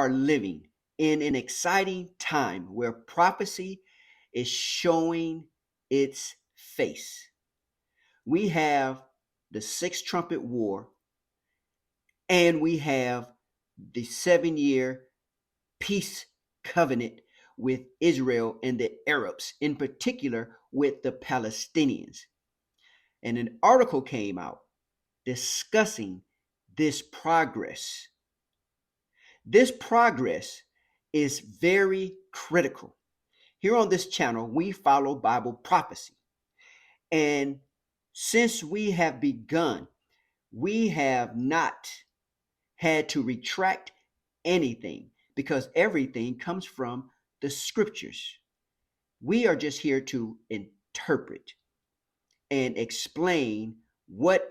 are living in an exciting time where prophecy is showing its face. We have the Sixth Trumpet War, and we have the 7-year peace covenant with Israel and the Arabs, in particular with the Palestinians. And an article came out discussing this progress. This progress is very critical. Here on this channel, we follow Bible prophecy. And since we have begun, we have not had to retract anything because everything comes from the scriptures. We are just here to interpret and explain what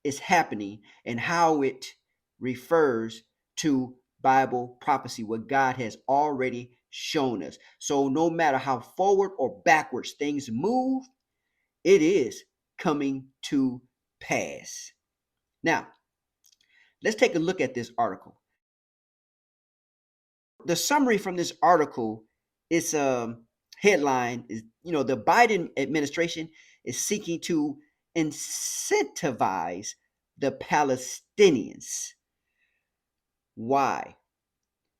is happening and how it refers to Bible prophecy, what God has already shown us. So no matter how forward or backwards things move, it is coming to pass. Now, let's take a look at this article. The summary from this article is headline is, the Biden administration is seeking to incentivize the Palestinians. Why?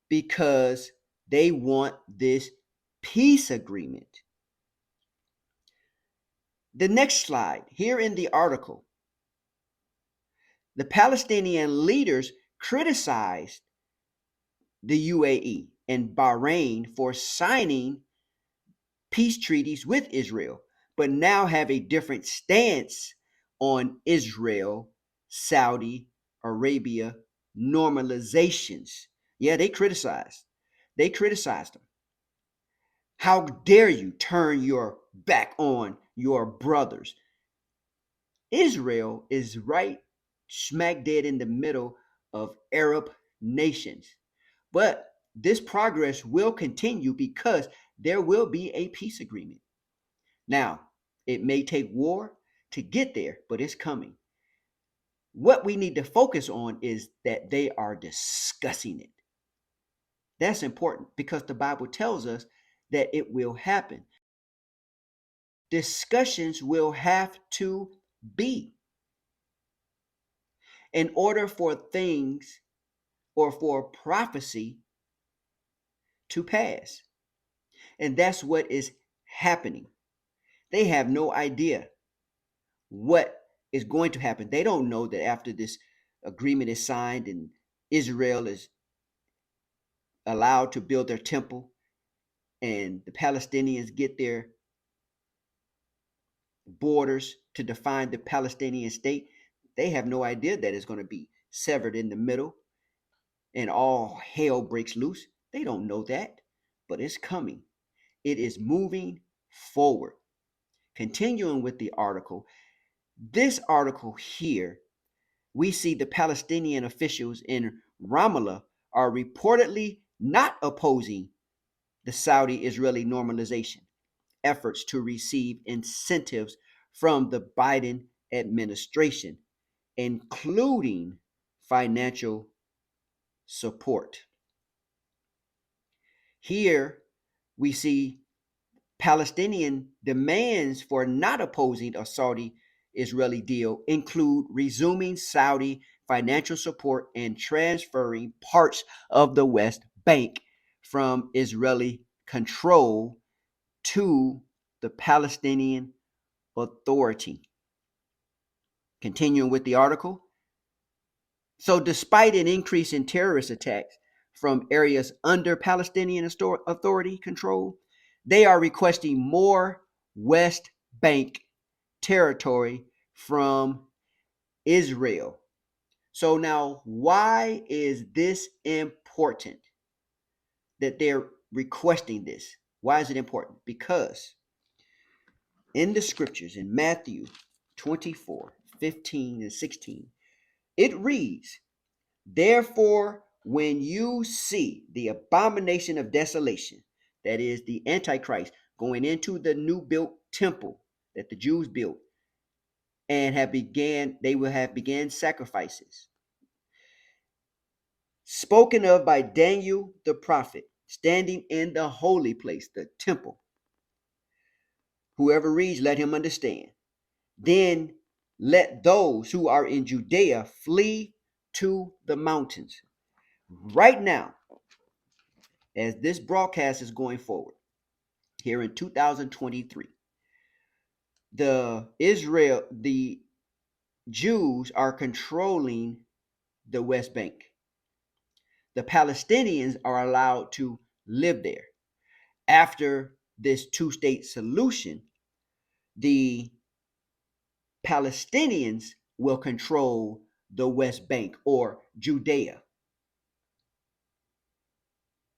Because they want this peace agreement. The next slide, here in the article, the Palestinian leaders criticized the UAE and Bahrain for signing peace treaties with Israel, but now have a different stance on Israel, Saudi Arabia normalizations. Yeah, they criticized. They criticized them. How dare you turn your back on your brothers? Israel is right smack dead in the middle of Arab nations. But this progress will continue because there will be a peace agreement. Now, it may take war to get there, but it's coming. What we need to focus on is that they are discussing it. That's important because the Bible tells us that it will happen. Discussions will have to be in order for things or for prophecy to pass. And that's what is happening. They have no idea what is going to happen. They don't know that after this agreement is signed and Israel is allowed to build their temple and the Palestinians get their borders to define the Palestinian state, they have no idea that it's going to be severed in the middle and all hell breaks loose. They don't know that, but it's coming. It is moving forward. Continuing with the article, this article here, we see the Palestinian officials in Ramallah are reportedly not opposing the Saudi-Israeli normalization efforts to receive incentives from the Biden administration, including financial support. Here we see Palestinian demands for not opposing a Saudi-Israeli deal include resuming Saudi financial support and transferring parts of the West Bank from Israeli control to the Palestinian Authority. Continuing with the article. So despite an increase in terrorist attacks from areas under Palestinian Authority control, they are requesting more West Bank territory from Israel. So now, why is this important that they're requesting this? Why is it important? Because in the scriptures, in Matthew 24, 15 and 16, it reads, "Therefore, when you see the abomination of desolation," that is the Antichrist, going into the new built temple that the Jews built, and they will have began sacrifices. spoken of by Daniel the prophet, standing in the holy place, the temple. Whoever reads, let him understand. Then let those who are in Judea flee to the mountains. Right now, as this broadcast is going forward, here in 2023, the Jews are controlling the West Bank. The Palestinians are allowed to live there. After this two-state solution, the Palestinians will control the West Bank or Judea.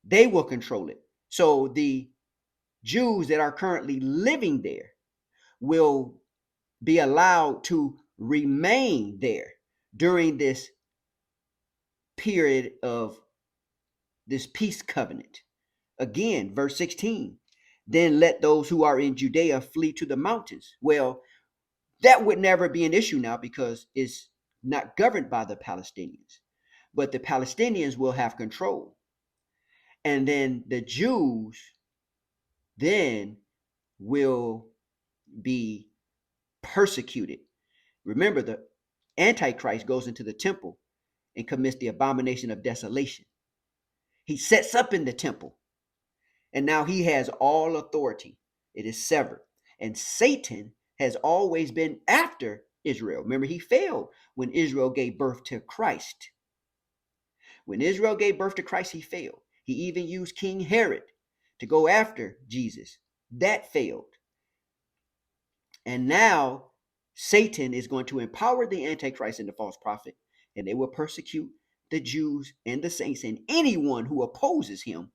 They will control it. So the Jews that are currently living there will be allowed to remain there during this period of this peace covenant. Again, verse 16, then let those who are in Judea flee to the mountains. Well, that would never be an issue now because it's not governed by the Palestinians, but the Palestinians will have control. And then the Jews then will be persecuted. Remember, the Antichrist goes into the temple and commits the abomination of desolation. He sets up in the temple, and now he has all authority. It is severed. And Satan has always been after Israel. Remember, he failed when Israel gave birth to Christ. When Israel gave birth to Christ, he failed. He even used King Herod to go after Jesus. That failed. And now Satan is going to empower the Antichrist and the false prophet, and they will persecute the Jews and the saints and anyone who opposes him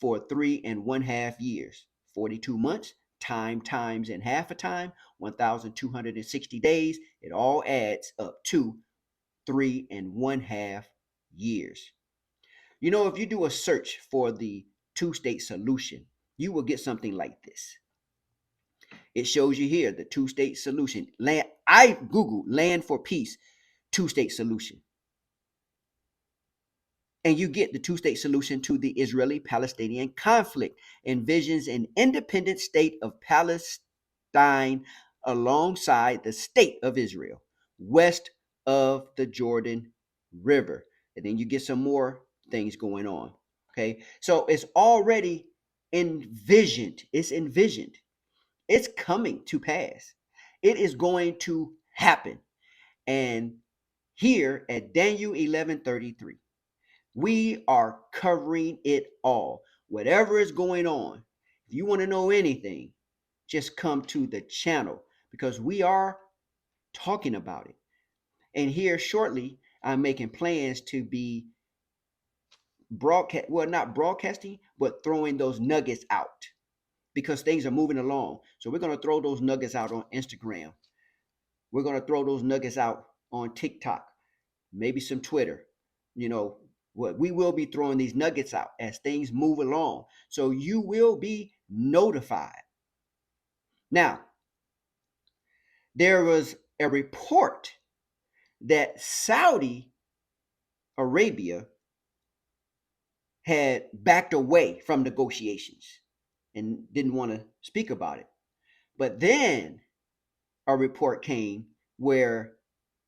for 3.5 years, 42 months, times and half a time, 1,260 days. It all adds up to 3.5 years. You know, if you do a search for the two-state solution, you will get something like this. It shows you here the two-state solution. I Googled land for peace, two-state solution. And you get the two-state solution to the Israeli-Palestinian conflict. Envisions an independent state of Palestine alongside the state of Israel, west of the Jordan River. And then you get some more things going on. Okay, so it's already envisioned. It's envisioned. It's coming to pass. It is going to happen. And here at Daniel 11:33, we are covering it all. Whatever is going on, if you want to know anything, just come to the channel because we are talking about it. And here shortly, I'm making plans to be not broadcasting, but throwing those nuggets out because things are moving along. So we're going to throw those nuggets out on Instagram. We're going to throw those nuggets out on TikTok, maybe some Twitter. You know, what we will be throwing these nuggets out as things move along. So you will be notified. Now, there was a report that Saudi Arabia had backed away from negotiations and didn't want to speak about it. But then a report came where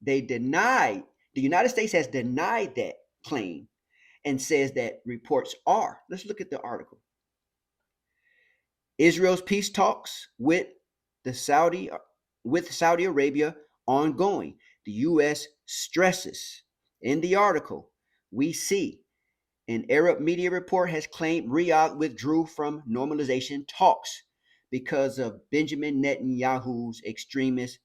they denied, the United States has denied that claim and says that reports are. Let's look at the article. Israel's peace talks with Saudi Arabia ongoing. The U.S. stresses. In the article, we see an Arab media report has claimed Riyadh withdrew from normalization talks because of Benjamin Netanyahu's extremist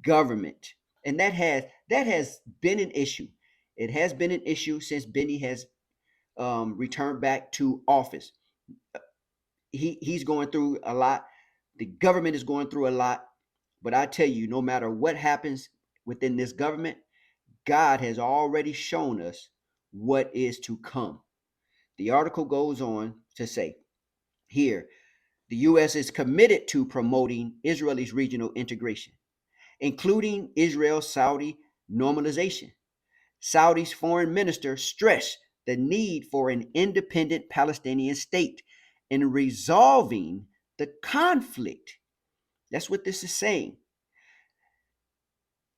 government. And that has been an issue. It has been an issue since Benny has returned back to office. He's going through a lot. The government is going through a lot. But I tell you, no matter what happens within this government, God has already shown us what is to come. The article goes on to say here, the U.S. is committed to promoting Israel's regional integration, including Israel-Saudi normalization. Saudi's foreign minister stressed the need for an independent Palestinian state in resolving the conflict. That's what this is saying.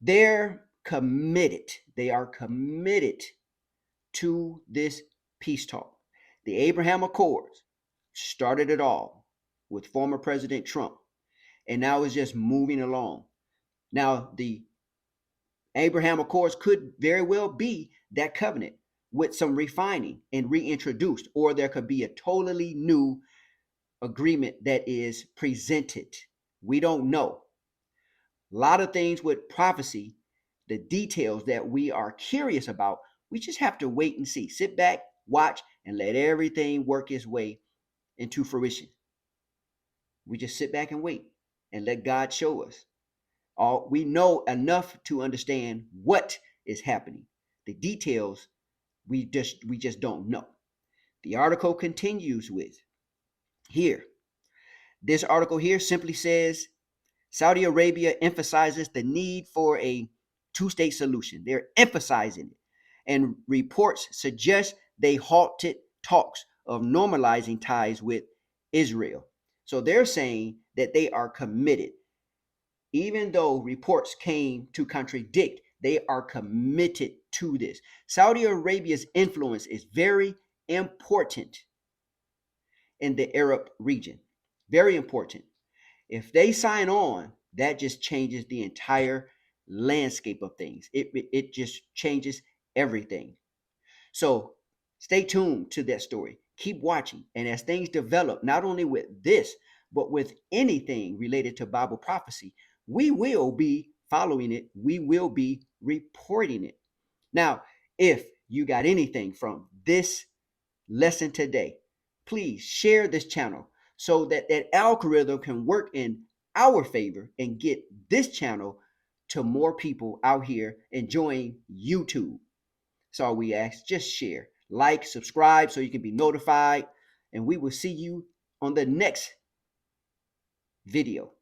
They're committed. They are committed to this peace talk. The Abraham Accords started it all with former President Trump, and now it's just moving along. Now, the Abraham Accords could very well be that covenant with some refining and reintroduced, or there could be a totally new agreement that is presented. We don't know. A lot of things with prophecy, the details that we are curious about, we just have to wait and see. Sit back, watch, and let everything work its way into fruition. We just sit back and wait and let God show us. All we know enough to understand what is happening. The details we just don't know. The article continues with here. This article here simply says Saudi Arabia emphasizes the need for a two-state solution. They're emphasizing it. And reports suggest they halted talks of normalizing ties with Israel. So they're saying that they are committed. Even though reports came to contradict, they are committed to this. Saudi Arabia's influence is very important in the Arab region. Very important. If they sign on, that just changes the entire landscape of things. It just changes everything. So stay tuned to that story. Keep watching. And as things develop, not only with this, but with anything related to Bible prophecy, we will be following it. We will be reporting it. Now, if you got anything from this lesson today, please share this channel so that that algorithm can work in our favor and get this channel to more people out here enjoying YouTube. So we ask, just share, like, subscribe so you can be notified, and we will see you on the next video.